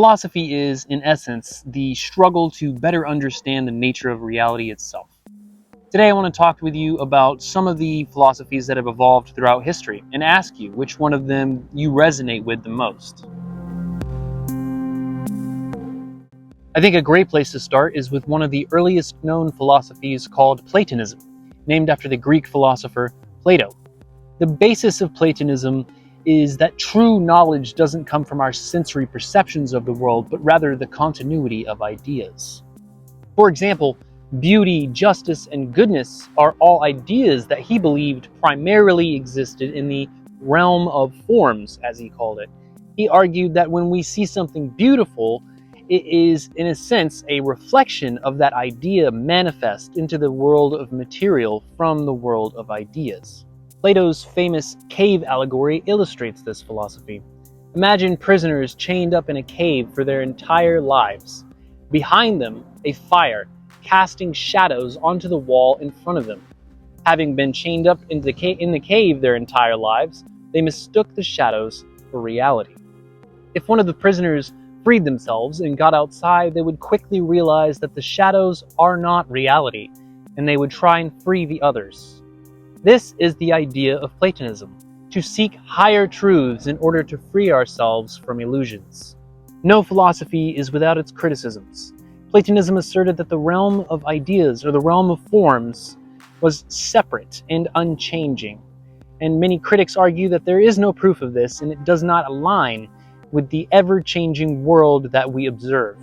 Philosophy is, in essence, the struggle to better understand the nature of reality itself. Today I want to talk with you about some of the philosophies that have evolved throughout history and ask you which one of them you resonate with the most. I think a great place to start is with one of the earliest known philosophies called Platonism, named after the Greek philosopher Plato. The basis of Platonism is that true knowledge doesn't come from our sensory perceptions of the world, but rather the continuity of ideas. For example, beauty, justice, and goodness are all ideas that he believed primarily existed in the realm of forms, as he called it. He argued that when we see something beautiful, it is, in a sense, a reflection of that idea manifest into the world of material from the world of ideas. Plato's famous cave allegory illustrates this philosophy. Imagine prisoners chained up in a cave for their entire lives. Behind them, a fire, casting shadows onto the wall in front of them. Having been chained up in the cave their entire lives, they mistook the shadows for reality. If one of the prisoners freed themselves and got outside, they would quickly realize that the shadows are not reality, and they would try and free the others. This is the idea of Platonism, to seek higher truths in order to free ourselves from illusions. No philosophy is without its criticisms. Platonism asserted that the realm of ideas, or the realm of forms, was separate and unchanging. And many critics argue that there is no proof of this, and it does not align with the ever-changing world that we observe.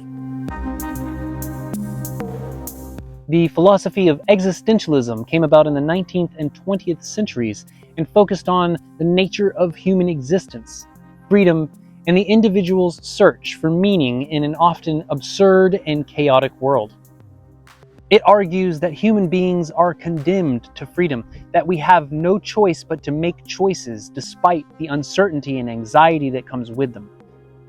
The philosophy of existentialism came about in the 19th and 20th centuries and focused on the nature of human existence, freedom, and the individual's search for meaning in an often absurd and chaotic world. It argues that human beings are condemned to freedom, that we have no choice but to make choices despite the uncertainty and anxiety that comes with them.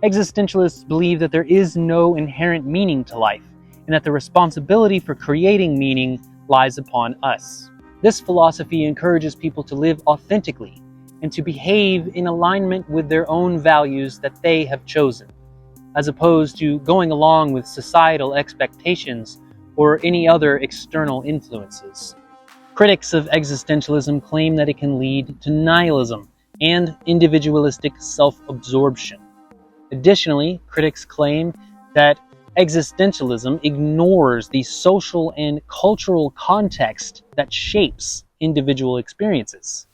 Existentialists believe that there is no inherent meaning to life, and that the responsibility for creating meaning lies upon us. This philosophy encourages people to live authentically and to behave in alignment with their own values that they have chosen, as opposed to going along with societal expectations or any other external influences. Critics of existentialism claim that it can lead to nihilism and individualistic self-absorption. Additionally, critics claim that existentialism ignores the social and cultural context that shapes individual experiences.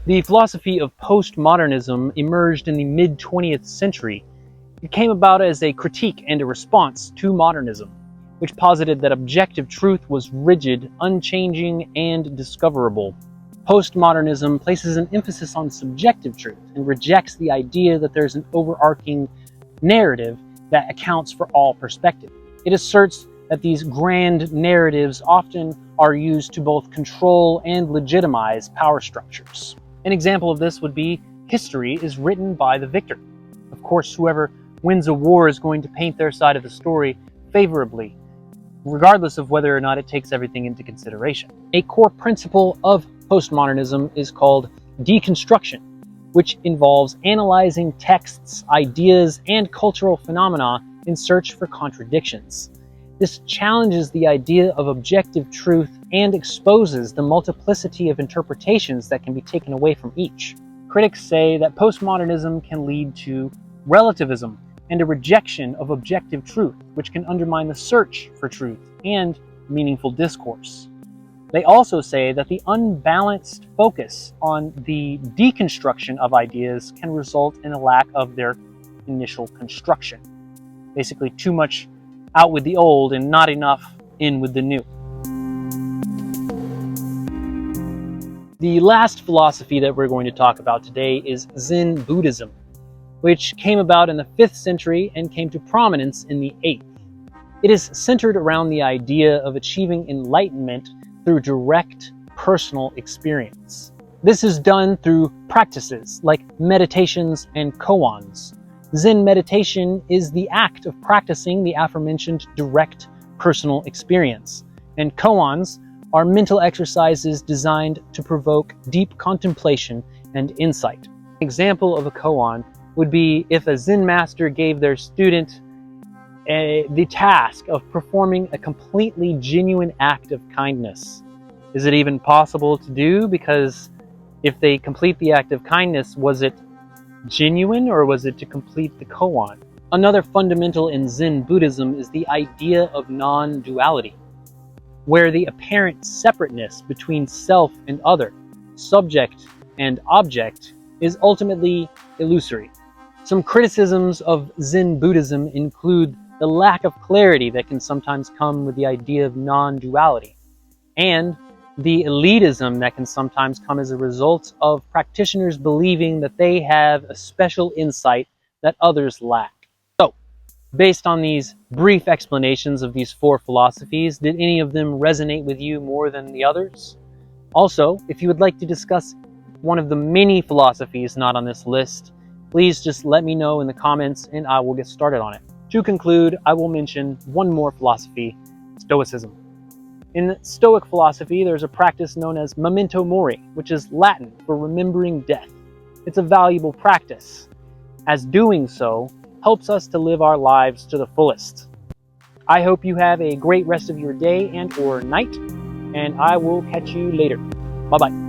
The philosophy of postmodernism emerged in the mid-20th century. It came about as a critique and a response to modernism, which posited that objective truth was rigid, unchanging, and discoverable. Postmodernism places an emphasis on subjective truth and rejects the idea that there's an overarching narrative that accounts for all perspective. It asserts that these grand narratives often are used to both control and legitimize power structures. An example of this would be history is written by the victor. Of course, whoever wins a war is going to paint their side of the story favorably, regardless of whether or not it takes everything into consideration. A core principle of postmodernism is called deconstruction, which involves analyzing texts, ideas, and cultural phenomena in search for contradictions. This challenges the idea of objective truth and exposes the multiplicity of interpretations that can be taken away from each. Critics say that postmodernism can lead to relativism and a rejection of objective truth, which can undermine the search for truth and meaningful discourse. They also say that the unbalanced focus on the deconstruction of ideas can result in a lack of their initial construction. Basically, too much out with the old and not enough in with the new. The last philosophy that we're going to talk about today is Zen Buddhism, which came about in the 5th century and came to prominence in the 8th. It is centered around the idea of achieving enlightenment through direct personal experience. This is done through practices like meditations and koans. Zen meditation is the act of practicing the aforementioned direct personal experience, and koans are mental exercises designed to provoke deep contemplation and insight. An example of a koan would be if a Zen master gave their student the task of performing a completely genuine act of kindness. Is it even possible to do? Because if they complete the act of kindness, was it genuine or was it to complete the koan? Another fundamental in Zen Buddhism is the idea of non-duality, where the apparent separateness between self and other, subject and object, is ultimately illusory. Some criticisms of Zen Buddhism include the lack of clarity that can sometimes come with the idea of non-duality, and the elitism that can sometimes come as a result of practitioners believing that they have a special insight that others lack. So, based on these brief explanations of these four philosophies, did any of them resonate with you more than the others? Also, if you would like to discuss one of the many philosophies not on this list, please just let me know in the comments and I will get started on it. To conclude, I will mention one more philosophy, Stoicism. In Stoic philosophy, there's a practice known as memento mori, which is Latin for remembering death. It's a valuable practice, as doing so helps us to live our lives to the fullest. I hope you have a great rest of your day and or night, and I will catch you later. Bye-bye.